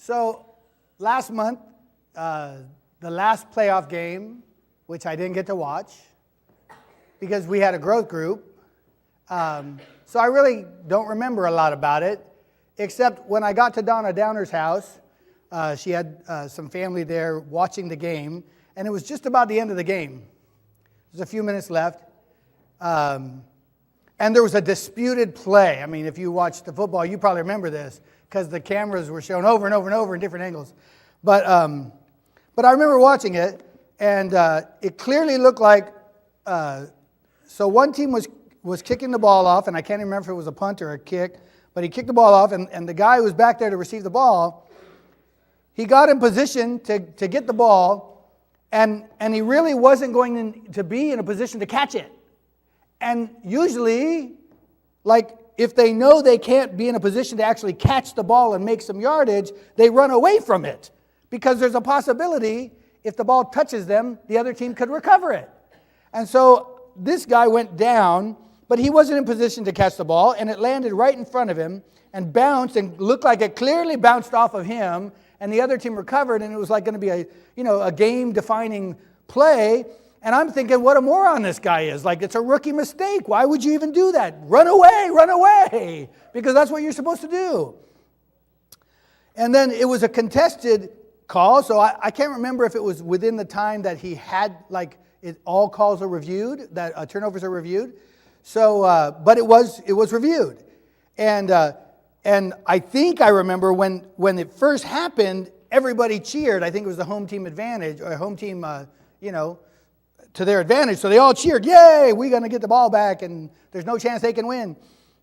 So last month, the last playoff game, which I didn't get to watch because we had a growth group, so I really don't remember a lot about it, except when I got to Donna Downer's house, she had some family there watching the game, and it was just about the end of the game. There's a few minutes left, and there was a disputed play. I mean, if you watched the football, you probably remember this because the cameras were shown over and over and over in different angles. But I remember watching it, and it clearly looked like, so one team was kicking the ball off, and I can't remember if it was a punt or a kick, but he kicked the ball off, and the guy who was back there to receive the ball, he got in position to get the ball, and he really wasn't going to be in a position to catch it. And usually, like, if they know they can't be in a position to actually catch the ball and make some yardage, they run away from it. Because there's a possibility, if the ball touches them, the other team could recover it. And so this guy went down, but he wasn't in position to catch the ball, and it landed right in front of him and bounced and looked like it clearly bounced off of him, and the other team recovered, and it was like going to be a game-defining play. And I'm thinking, what a moron this guy is. Like, it's a rookie mistake. Why would you even do that? Run away, because that's what you're supposed to do. And then it was a contested call, so I can't remember if it was within the time that he had, like, all calls are reviewed, that turnovers are reviewed. So, but it was reviewed. And I think I remember when it first happened, everybody cheered. I think it was the home team advantage, or home team, to their advantage. So they all cheered, yay, we're going to get the ball back, and there's no chance they can win.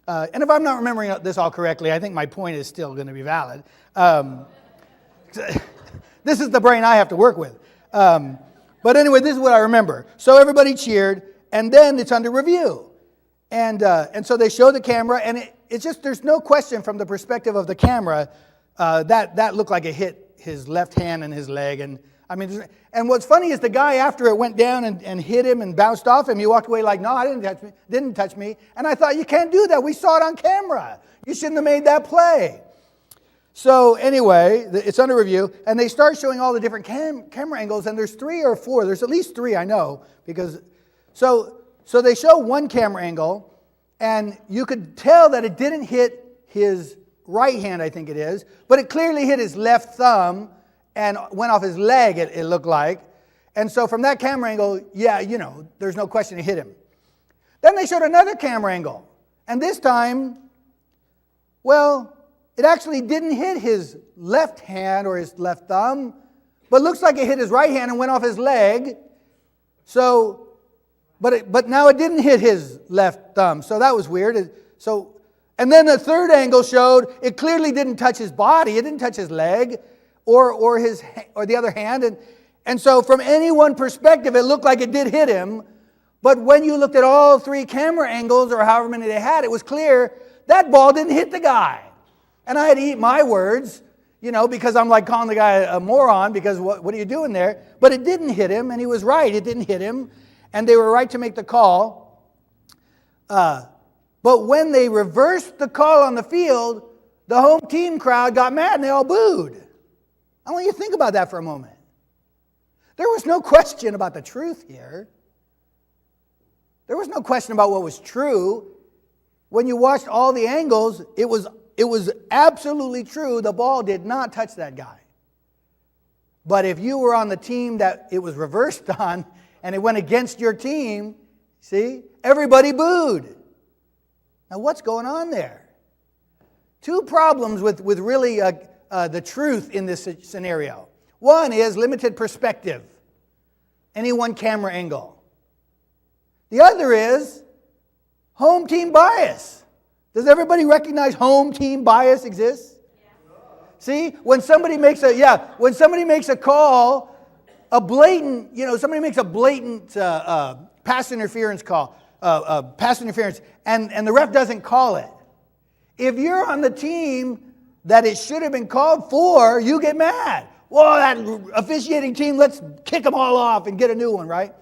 And if I'm not remembering this all correctly, I think my point is still going to be valid. This is the brain I have to work with. But anyway, this is what I remember. So everybody cheered, and then it's under review. And so they show the camera, and it's just, there's no question from the perspective of the camera that looked like it hit his left hand and his leg. And I mean, and what's funny is the guy after it went down and hit him and bounced off him, he walked away like, no, I didn't touch me. And I thought, you can't do that. We saw it on camera. You shouldn't have made that play. So anyway, it's under review, and they start showing all the different camera angles, and there's 3 or 4. There's at least 3, I know, because so they show one camera angle, and you could tell that it didn't hit his right hand, I think it is, but it clearly hit his left thumb and went off his leg, it looked like. And so from that camera angle, yeah, there's no question it hit him. Then they showed another camera angle, and this time, well, it actually didn't hit his left hand or his left thumb, but looks like it hit his right hand and went off his leg. So, but now it didn't hit his left thumb, so that was weird. And then the third angle showed it clearly didn't touch his body, it didn't touch his leg or the other hand, and so from any one perspective, it looked like it did hit him. But when you looked at all 3 camera angles or however many they had, it was clear that ball didn't hit the guy. And I had to eat my words, because I'm like calling the guy a moron because what are you doing there? But it didn't hit him, and he was right. It didn't hit him, and they were right to make the call. But when they reversed the call on the field, the home team crowd got mad, and they all booed. I want you to think about that for a moment. There was no question about the truth here. There was no question about what was true. When you watched all the angles, it was absolutely true. The ball did not touch that guy. But if you were on the team that it was reversed on and it went against your team, see, everybody booed. Now what's going on there? 2 problems with really the truth in this scenario. One is limited perspective. Any one camera angle. The other is home team bias. Does everybody recognize home team bias exists? Yeah. See, when somebody makes a call, somebody makes a blatant pass interference call, and the ref doesn't call it. If you're on the team that it should have been called for, you get mad. Well, that officiating team, let's kick them all off and get a new one, right?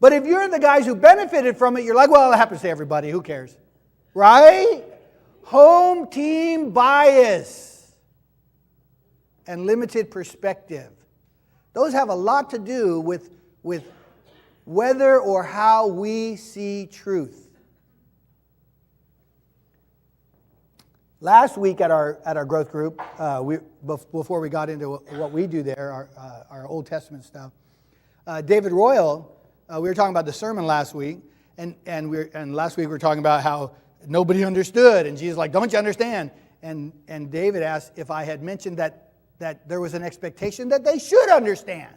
But if you're the guys who benefited from it, you're like, well, it happens to everybody. Who cares? Right? Home team bias. and limited perspective. Those have a lot to do with whether or how we see truth. Last week at our growth group, before we got into what we do there, our Old Testament stuff, David Royal, we were talking about the sermon last week, and last week we were talking about how nobody understood, and Jesus like, don't you understand? And David asked if I had mentioned that there was an expectation that they should understand.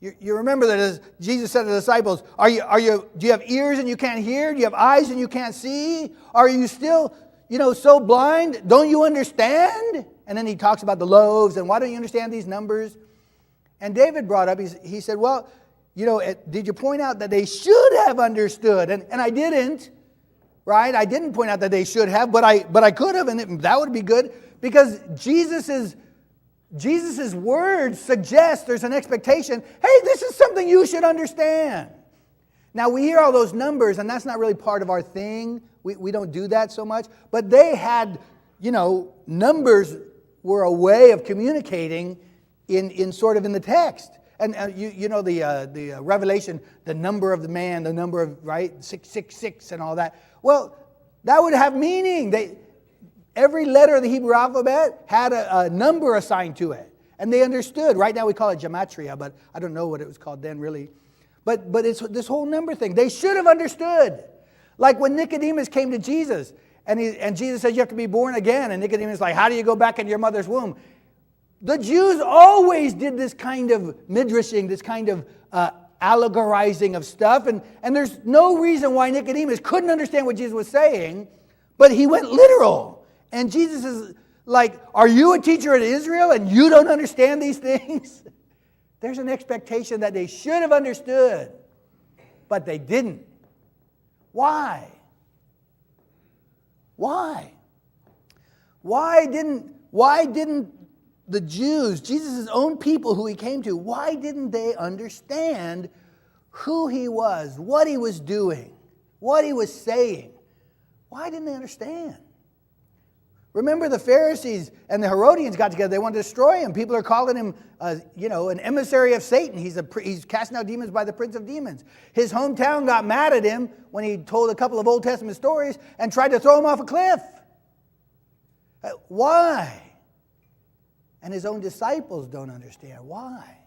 You remember that as Jesus said to the disciples, do you have ears and you can't hear? Do you have eyes and you can't see? Are you still, so blind? Don't you understand? And then he talks about the loaves and why don't you understand these numbers? And David brought up, he said, well, did you point out that they should have understood? And I didn't, right? I didn't point out that they should have, but I could have, and that would be good because Jesus' words suggest there's an expectation, hey, this is something you should understand. Now, we hear all those numbers, and that's not really part of our thing. We don't do that so much. But they had, numbers were a way of communicating in the text. And the Revelation, the number of the man, the number of, right, 666 and all that. Well, that would have meaning. Every letter of the Hebrew alphabet had a number assigned to it. And they understood. Right now we call it gematria, but I don't know what it was called then really. But it's this whole number thing. They should have understood. Like when Nicodemus came to Jesus, and Jesus said, you have to be born again. And Nicodemus is like, how do you go back into your mother's womb? The Jews always did this kind of midrashing, this kind of allegorizing of stuff. And there's no reason why Nicodemus couldn't understand what Jesus was saying, but he went literal. And Jesus is like, are you a teacher in Israel and you don't understand these things? There's an expectation that they should have understood, but they didn't. Why? Why? Why didn't the Jews, Jesus' own people who he came to, why didn't they understand who he was, what he was doing, what he was saying? Why didn't they understand? Remember the Pharisees and the Herodians got together. They wanted to destroy him. People are calling him, an emissary of Satan. He's casting out demons by the prince of demons. His hometown got mad at him when he told a couple of Old Testament stories and tried to throw him off a cliff. Why? And his own disciples don't understand. Why?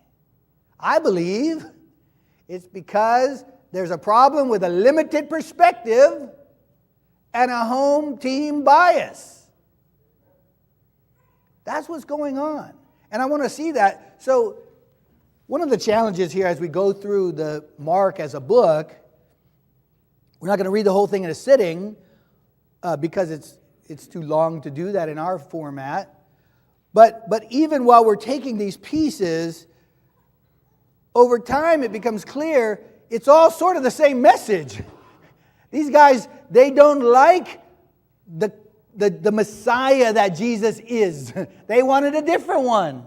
I believe it's because there's a problem with a limited perspective and a home team bias. That's what's going on. And I want to see that. So one of the challenges here as we go through the Mark as a book, we're not going to read the whole thing in a sitting because it's too long to do that in our format. But even while we're taking these pieces, over time it becomes clear it's all sort of the same message. These guys, they don't like the Messiah that Jesus is. They wanted a different one.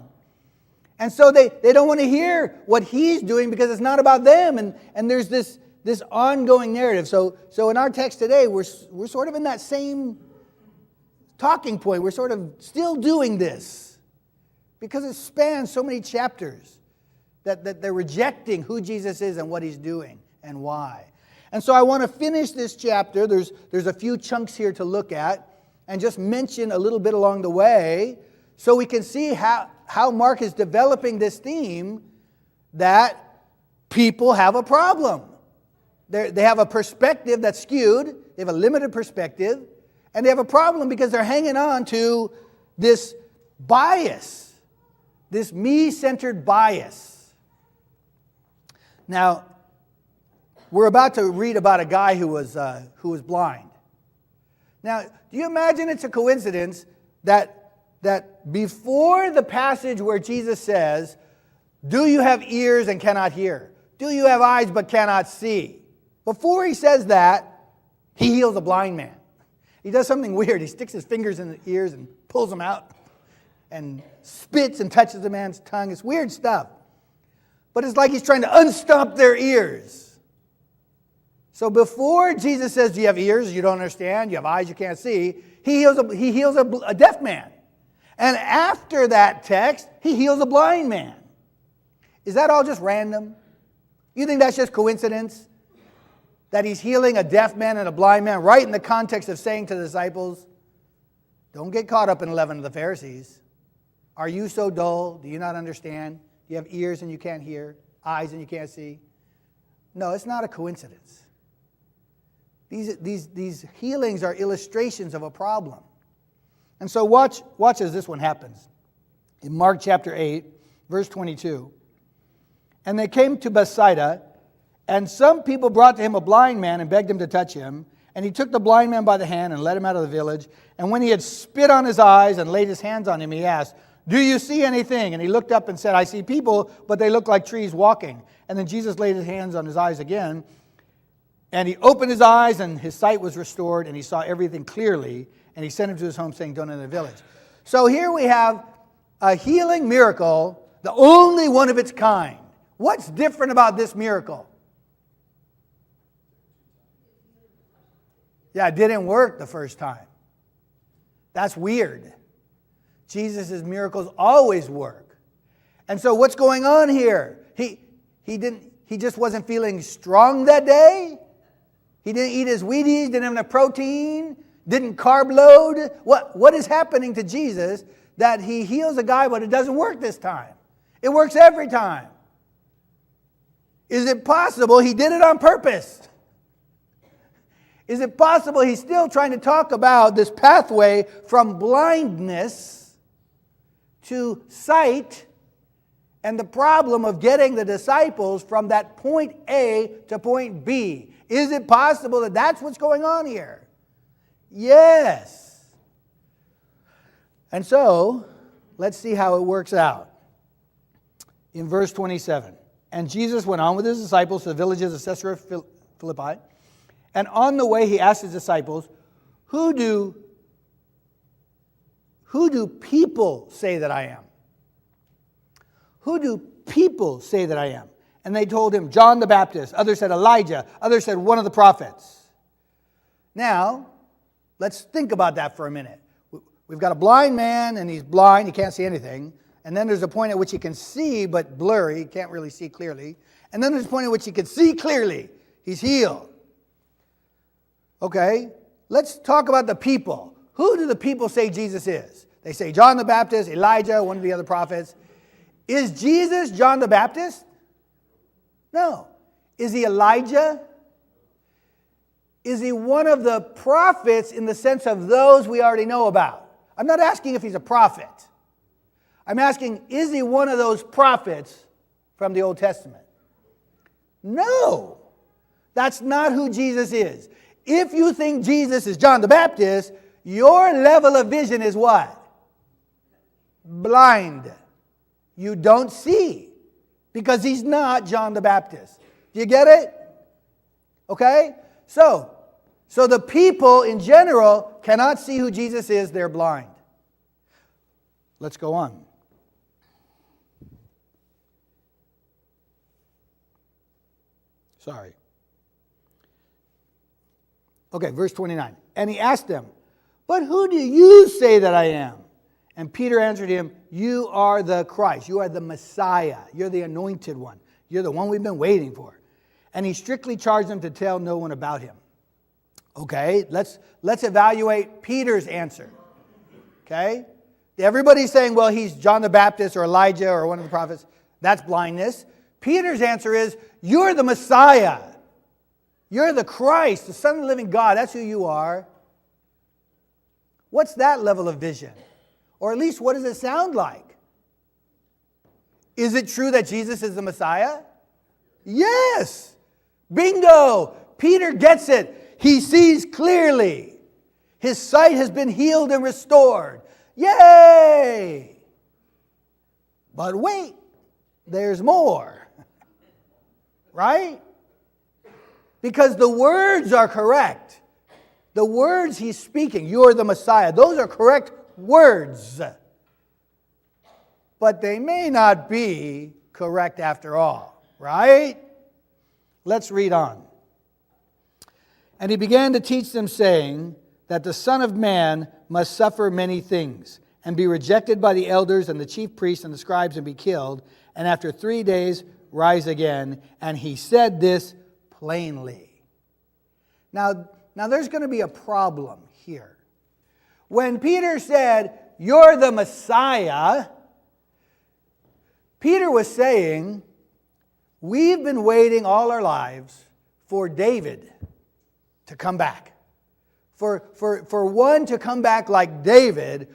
And so they don't want to hear what he's doing because it's not about them. And there's this ongoing narrative. So in our text today, we're sort of in that same talking point. We're sort of still doing this because it spans so many chapters that they're rejecting who Jesus is and what he's doing and why. And so I want to finish this chapter. There's a few chunks here to look at and just mention a little bit along the way so we can see how Mark is developing this theme that people have a problem. They have a perspective that's skewed. They have a limited perspective. And they have a problem because they're hanging on to this bias, this me-centered bias. Now, we're about to read about a guy who was blind. Now, do you imagine it's a coincidence that before the passage where Jesus says, do you have ears and cannot hear? Do you have eyes but cannot see? Before he says that, he heals a blind man. He does something weird. He sticks his fingers in the ears and pulls them out and spits and touches the man's tongue. It's weird stuff. But it's like he's trying to unstop their ears. So before Jesus says, do you have ears you don't understand? You have eyes you can't see? He heals a deaf man. And after that text, he heals a blind man. Is that all just random? You think that's just coincidence? That he's healing a deaf man and a blind man right in the context of saying to the disciples, don't get caught up in the leaven of the Pharisees. Are you so dull? Do you not understand? You have ears and you can't hear, eyes and you can't see. No, it's not a coincidence. These healings are illustrations of a problem. And so watch as this one happens. In Mark chapter 8, verse 22. And they came to Bethsaida, and some people brought to him a blind man and begged him to touch him. And he took the blind man by the hand and led him out of the village. And when he had spit on his eyes and laid his hands on him, he asked, do you see anything? And he looked up and said, I see people, but they look like trees walking. And then Jesus laid his hands on his eyes again. And he opened his eyes, and his sight was restored, and he saw everything clearly. And he sent him to his home, saying, don't enter the village. So here we have a healing miracle, the only one of its kind. What's different about this miracle? Yeah, it didn't work the first time. That's weird. Jesus' miracles always work. And so what's going on here? He just wasn't feeling strong that day. He didn't eat his Wheaties, didn't have enough protein, didn't carb load. What is happening to Jesus that he heals a guy, but it doesn't work this time? It works every time. Is it possible he did it on purpose? Is it possible he's still trying to talk about this pathway from blindness to sight and the problem of getting the disciples from that point A to point B? Is it possible that that's what's going on here? Yes. And so, let's see how it works out. In verse 27, and Jesus went on with his disciples to the villages of Caesarea Philippi. And on the way, he asked his disciples, Who do people say that I am? Who do people say that I am? And they told him, John the Baptist. Others said Elijah. Others said one of the prophets. Now, let's think about that for a minute. We've got a blind man, and he's blind. He can't see anything. And then there's a point at which he can see, but blurry. He can't really see clearly. And then there's a point at which he can see clearly. He's healed. Okay, let's talk about the people. Who do the people say Jesus is? They say John the Baptist, Elijah, one of the other prophets. Is Jesus John the Baptist? No. Is he Elijah? Is he one of the prophets in the sense of those we already know about? I'm not asking if he's a prophet. I'm asking, is he one of those prophets from the Old Testament? No. That's not who Jesus is. If you think Jesus is John the Baptist, your level of vision is what? Blind. You don't see because he's not John the Baptist. Do you get it? Okay? So the people in general cannot see who Jesus is. They're blind. Let's go on. Sorry. Okay, verse 29. And he asked them, but who do you say that I am? And Peter answered him, you are the Christ. You are the Messiah. You're the anointed one. You're the one we've been waiting for. And he strictly charged them to tell no one about him. Okay, let's evaluate Peter's answer. Okay? Everybody's saying, well, he's John the Baptist or Elijah or one of the prophets. That's blindness. Peter's answer is, you're the Messiah. You're the Christ, the Son of the living God. That's who you are. What's that level of vision? Or at least, what does it sound like? Is it true that Jesus is the Messiah? Yes. Bingo. Peter gets it. He sees clearly. His sight has been healed and restored. Yay! But wait, there's more. Right? Because the words are correct. The words he's speaking, you're the Messiah, those are correct words. But they may not be correct after all, right? Let's read on. And he began to teach them, saying that the Son of Man must suffer many things, and be rejected by the elders and the chief priests and the scribes and be killed, and after 3 days rise again. And he said this plainly. Now there's going to be a problem here. When Peter said, "You're the Messiah," Peter was saying, we've been waiting all our lives for David to come back. For one to come back like David,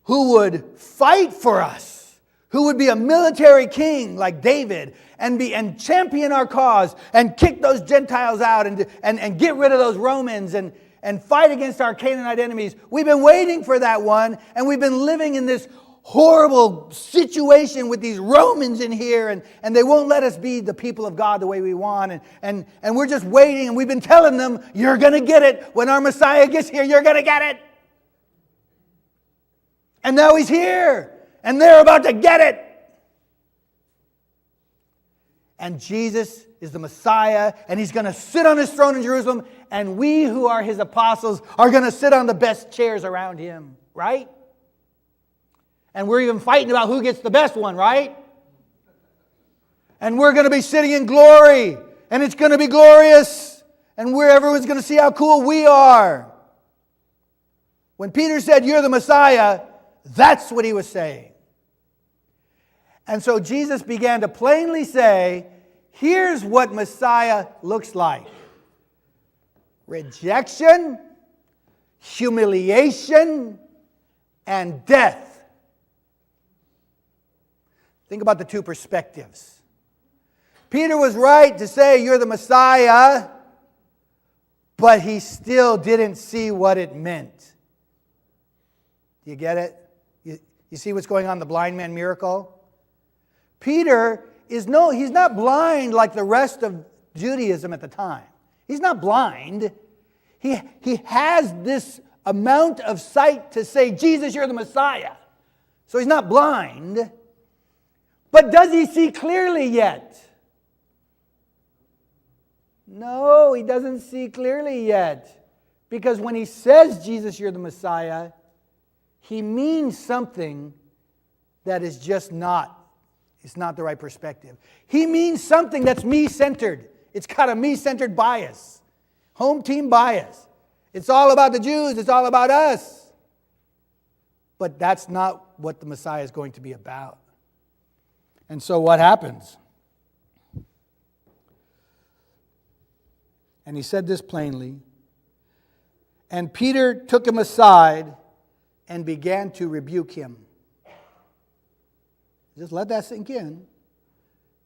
who would fight for us, who would be a military king like David, and champion our cause, and kick those Gentiles out, and get rid of those Romans, and fight against our Canaanite enemies. We've been waiting for that one, and we've been living in this horrible situation with these Romans in here, and they won't let us be the people of God the way we want, and we're just waiting, and we've been telling them, you're going to get it. When our Messiah gets here, you're going to get it. And now he's here, and they're about to get it. And Jesus is the Messiah, and he's going to sit on his throne in Jerusalem, and we who are his apostles are going to sit on the best chairs around him, right? And we're even fighting about who gets the best one, right? And we're going to be sitting in glory, and it's going to be glorious, and everyone's going to see how cool we are. When Peter said, "You're the Messiah," that's what he was saying. And so Jesus began to plainly say, here's what Messiah looks like: rejection, humiliation, and death. Think about the two perspectives. Peter was right to say, "You're the Messiah," but he still didn't see what it meant. Do you get it? You see what's going on in the blind man miracle? Peter he's not blind like the rest of Judaism at the time. He's not blind. He has this amount of sight to say, "Jesus, you're the Messiah." So he's not blind. But does he see clearly yet? No, he doesn't see clearly yet. Because when he says, "Jesus, you're the Messiah," he means something that is just not. It's not the right perspective. He means something that's me-centered. It's got a me-centered bias. Home team bias. It's all about the Jews. It's all about us. But that's not what the Messiah is going to be about. And so what happens? And he said this plainly. And Peter took him aside and began to rebuke him. Just let that sink in.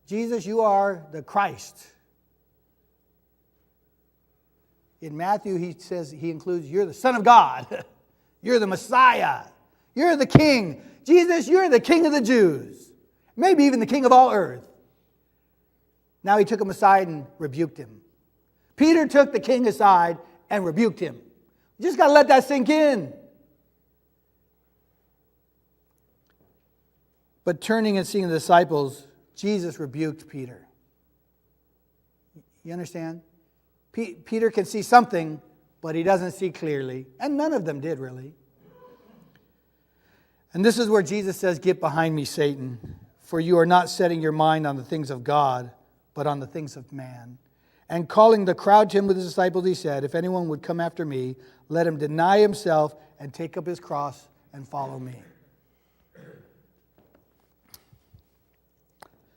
Jesus, you are the Christ. In Matthew, he says, he includes, you're the Son of God. You're the Messiah. You're the King. Jesus, you're the King of the Jews. Maybe even the King of all earth. Now he took him aside and rebuked him. Peter took the king aside and rebuked him. You just got to let that sink in. But turning and seeing the disciples, Jesus rebuked Peter. You understand? Peter can see something, but he doesn't see clearly. And none of them did, really. And this is where Jesus says, "Get behind me, Satan, for you are not setting your mind on the things of God, but on the things of man." And calling the crowd to him with his disciples, he said, "If anyone would come after me, let him deny himself and take up his cross and follow me."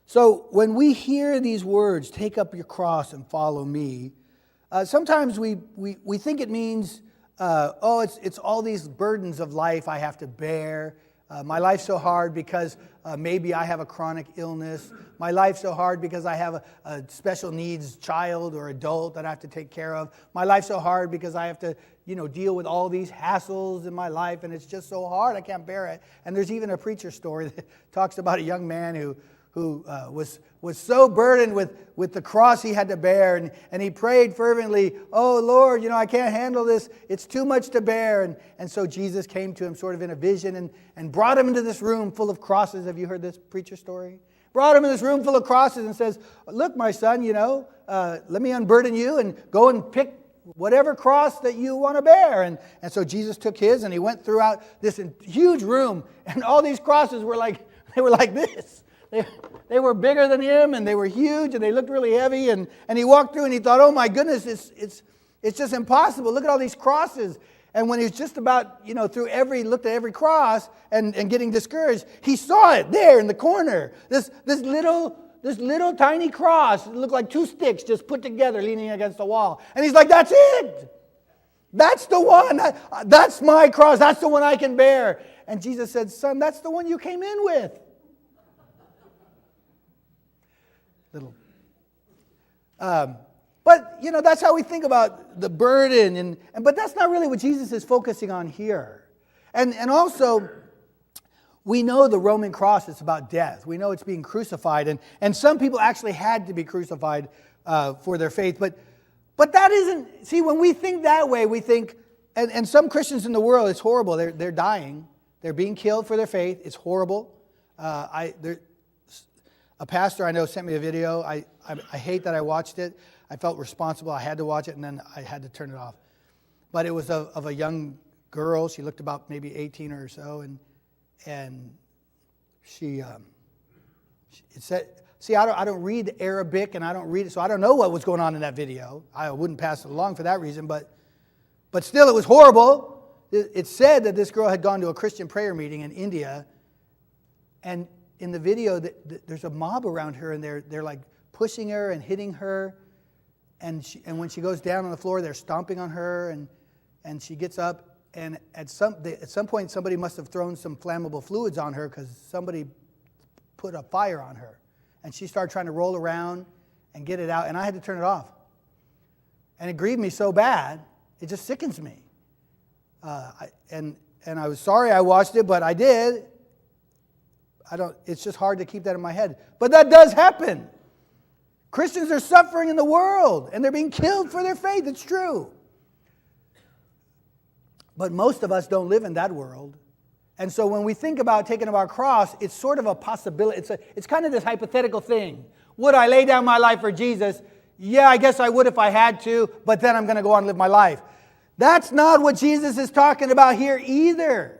So when we hear these words, "take up your cross and follow me," sometimes we think it means, it's all these burdens of life I have to bear. My life's so hard because maybe I have a chronic illness. My life's so hard because I have a special needs child or adult that I have to take care of. My life's so hard because I have to, deal with all these hassles in my life, and it's just so hard, I can't bear it. And there's even a preacher story that talks about a young man who was so burdened with the cross he had to bear, and he prayed fervently, "Oh Lord, I can't handle this. It's too much to bear." And so Jesus came to him sort of in a vision and brought him into this room full of crosses. Have you heard this preacher story? Brought him in this room full of crosses and says, "Look, my son, let me unburden you and go and pick whatever cross that you want to bear. And so Jesus took his and he went throughout this huge room, and all these crosses were like this. They were bigger than him, and they were huge, and they looked really heavy. And he walked through and he thought, oh my goodness, it's just impossible. Look at all these crosses. And when he was just about, looked at every cross and getting discouraged, he saw it there in the corner. This little tiny cross. It looked like two sticks just put together leaning against the wall. And he's like, that's it. That's the one. That's my cross. That's the one I can bear. And Jesus said, son, that's the one you came in with. But, that's how we think about the burden. But that's not really what Jesus is focusing on here. And also, we know the Roman cross is about death. We know it's being crucified. And some people actually had to be crucified for their faith. But that isn't... See, when we think that way, we think... And some Christians in the world, it's horrible. They're dying. They're being killed for their faith. It's horrible. A pastor I know sent me a video. I hate that I watched it. I felt responsible. I had to watch it, and then I had to turn it off. But it was of a young girl. She looked about maybe 18 or so, and she it said, see, I don't read Arabic, and I don't read it, so I don't know what was going on in that video. I wouldn't pass it along for that reason, but still, it was horrible. It said that this girl had gone to a Christian prayer meeting in India, and in the video, there's a mob around her, and they're like pushing her and hitting her. And when she goes down on the floor, they're stomping on her, and she gets up. And at some point, somebody must have thrown some flammable fluids on her because somebody put a fire on her. And she started trying to roll around and get it out, and I had to turn it off. And it grieved me so bad, it just sickens me. And I was sorry I watched it, but I did. It's just hard to keep that in my head. But that does happen. Christians are suffering in the world, and they're being killed for their faith. It's true. But most of us don't live in that world. And so when we think about taking up our cross, it's sort of a possibility. It's kind of this hypothetical thing. Would I lay down my life for Jesus? Yeah, I guess I would if I had to, but then I'm going to go on and live my life. That's not what Jesus is talking about here either.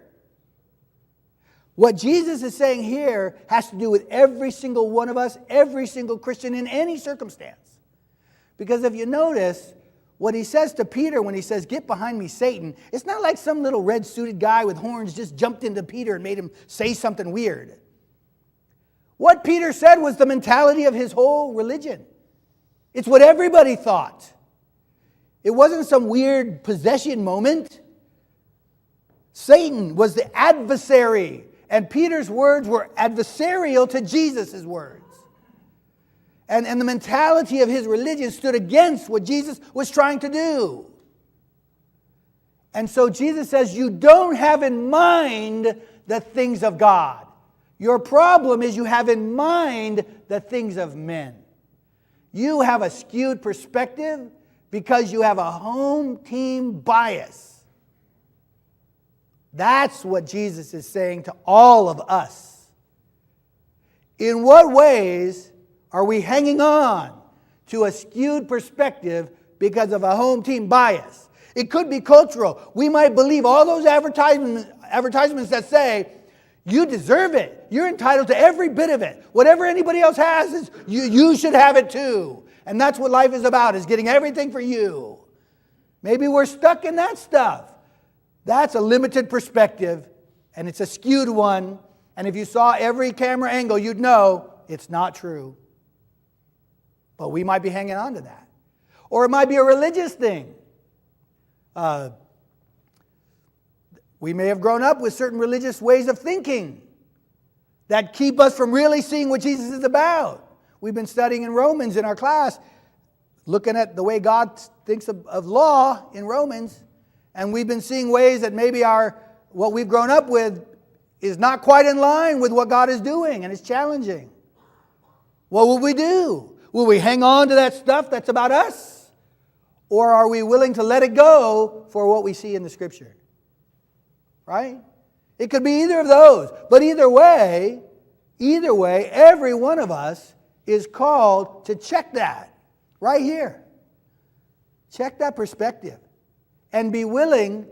What Jesus is saying here has to do with every single one of us, every single Christian in any circumstance. Because if you notice, what he says to Peter when he says, get behind me, Satan, it's not like some little red-suited guy with horns just jumped into Peter and made him say something weird. What Peter said was the mentality of his whole religion. It's what everybody thought. It wasn't some weird possession moment. Satan was the adversary. And Peter's words were adversarial to Jesus' words. And the mentality of his religion stood against what Jesus was trying to do. And so Jesus says, you don't have in mind the things of God. Your problem is you have in mind the things of men. You have a skewed perspective because you have a home team bias. That's what Jesus is saying to all of us. In what ways are we hanging on to a skewed perspective because of a home team bias? It could be cultural. We might believe all those advertisements that say, you deserve it. You're entitled to every bit of it. Whatever anybody else has, you should have it too. And that's what life is about, is getting everything for you. Maybe we're stuck in that stuff. That's a limited perspective, and it's a skewed one. And if you saw every camera angle, you'd know it's not true. But we might be hanging on to that. Or it might be a religious thing. We may have grown up with certain religious ways of thinking that keep us from really seeing what Jesus is about. We've been studying in Romans in our class, looking at the way God thinks of law in Romans. And we've been seeing ways that maybe what we've grown up with is not quite in line with what God is doing, and it's challenging. What will we do? Will we hang on to that stuff that's about us? Or are we willing to let it go for what we see in the Scripture? Right? It could be either of those. But either way, every one of us is called to check that right here. Check that perspective. And be willing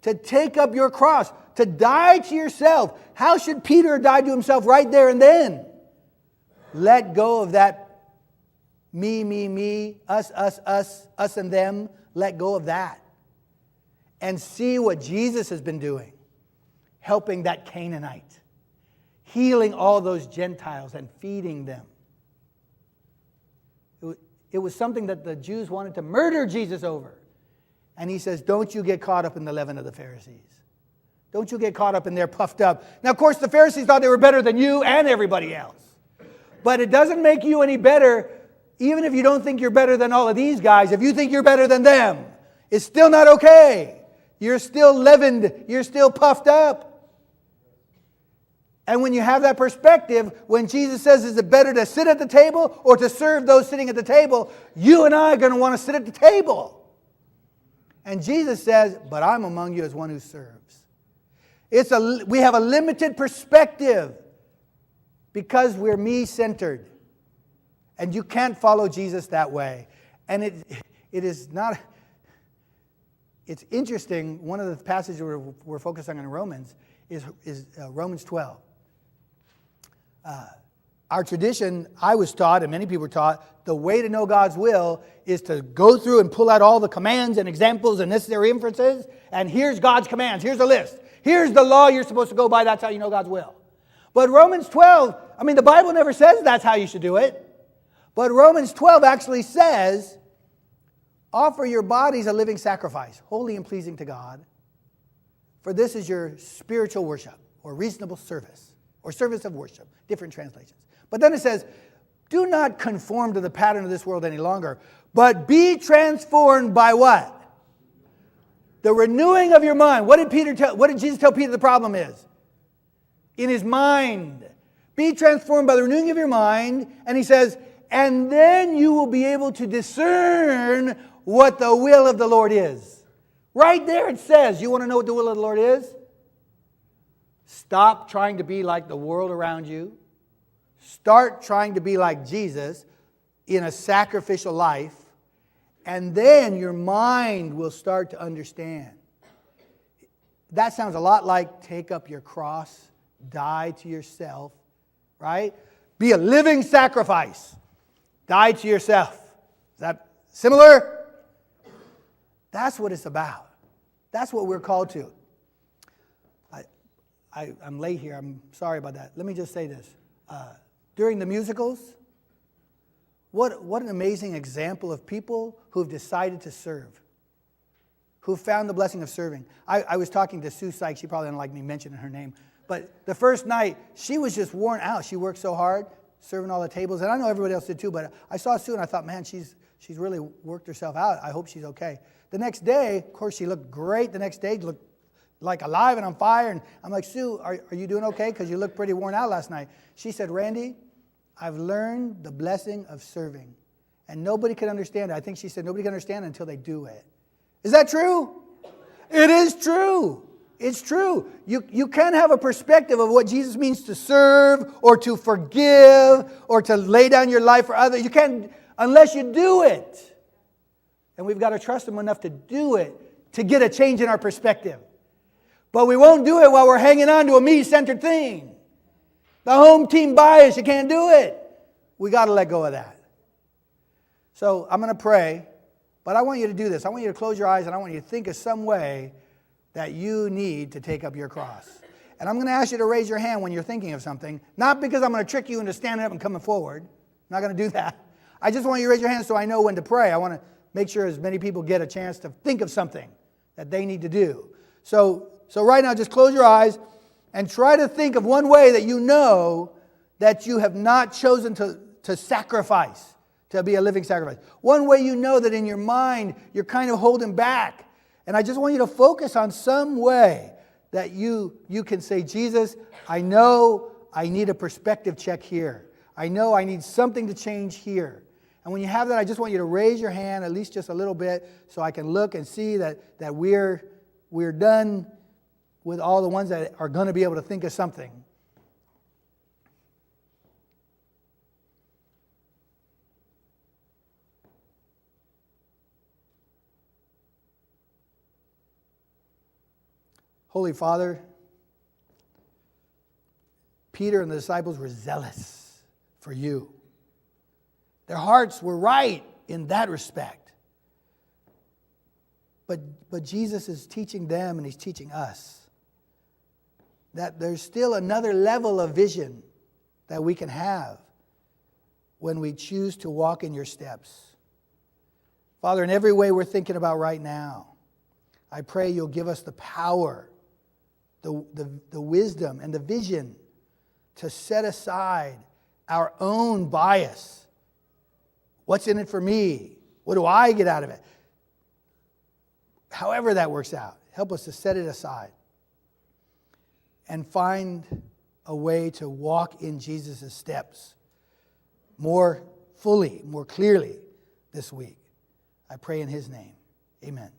to take up your cross, to die to yourself. How should Peter die to himself right there and then? Let go of that me, us and them. Let go of that. And see what Jesus has been doing. Helping that Canaanite. Healing all those Gentiles and feeding them. It was something that the Jews wanted to murder Jesus over. And he says, don't you get caught up in the leaven of the Pharisees. Don't you get caught up in their puffed up. Now, of course, the Pharisees thought they were better than you and everybody else. But it doesn't make you any better, even if you don't think you're better than all of these guys. If you think you're better than them, it's still not okay. You're still leavened. You're still puffed up. And when you have that perspective, when Jesus says, is it better to sit at the table or to serve those sitting at the table, you and I are going to want to sit at the table. And Jesus says, but I'm among you as one who serves. We have a limited perspective because we're me-centered. And you can't follow Jesus that way. And it is not... It's interesting, one of the passages we're focusing on in Romans is Romans 12. Our tradition, I was taught, and many people were taught, the way to know God's will is to go through and pull out all the commands and examples and necessary inferences, and here's God's commands, here's a list. Here's the law you're supposed to go by, that's how you know God's will. But Romans 12, the Bible never says that's how you should do it. But Romans 12 actually says, offer your bodies a living sacrifice, holy and pleasing to God, for this is your spiritual worship, or reasonable service, or service of worship, different translations. But then it says, do not conform to the pattern of this world any longer, but be transformed by what? The renewing of your mind. What did Jesus tell Peter the problem is? In his mind. Be transformed by the renewing of your mind. And he says, and then you will be able to discern what the will of the Lord is. Right there it says, you want to know what the will of the Lord is? Stop trying to be like the world around you. Start trying to be like Jesus in a sacrificial life. And then your mind will start to understand. That sounds a lot like take up your cross, die to yourself, right? Be a living sacrifice. Die to yourself. Is that similar? That's what it's about. That's what we're called to. I'm late here. I'm sorry about that. Let me just say this. During the musicals, what an amazing example of people who've decided to serve, who found the blessing of serving. I was talking to Sue Sykes. She probably didn't like me mentioning her name. But the first night, she was just worn out. She worked so hard, serving all the tables. And I know everybody else did too, but I saw Sue and I thought, man, she's really worked herself out. I hope she's okay. The next day, of course, she looked great. The next day, looked like alive and on fire. And I'm like, Sue, are you doing okay? Because you looked pretty worn out last night. She said, Randy, I've learned the blessing of serving. And nobody can understand it. I think she said nobody can understand it until they do it. Is that true? It is true. It's true. You can't have a perspective of what Jesus means to serve or to forgive or to lay down your life for others. You can't unless you do it. And we've got to trust Him enough to do it to get a change in our perspective. But we won't do it while we're hanging on to a me-centered thing. The home team bias, you can't do it. We got to let go of that. So I'm going to pray, but I want you to do this. I want you to close your eyes and I want you to think of some way that you need to take up your cross. And I'm going to ask you to raise your hand when you're thinking of something, not because I'm going to trick you into standing up and coming forward. I'm not going to do that. I just want you to raise your hand so I know when to pray. I want to make sure as many people get a chance to think of something that they need to do. So right now, just close your eyes and try to think of one way that you know that you have not chosen to sacrifice, to be a living sacrifice. One way you know that in your mind you're kind of holding back. And I just want you to focus on some way that you can say, Jesus, I know I need a perspective check here. I know I need something to change here. And when you have that, I just want you to raise your hand at least just a little bit so I can look and see that we're done with all the ones that are going to be able to think of something. Holy Father, Peter and the disciples were zealous for you. Their hearts were right in that respect. But Jesus is teaching them and he's teaching us that there's still another level of vision that we can have when we choose to walk in your steps. Father, in every way we're thinking about right now, I pray you'll give us the power, the wisdom, and the vision to set aside our own bias. What's in it for me? What do I get out of it? However that works out, help us to set it aside and find a way to walk in Jesus' steps more fully, more clearly this week. I pray in his name. Amen.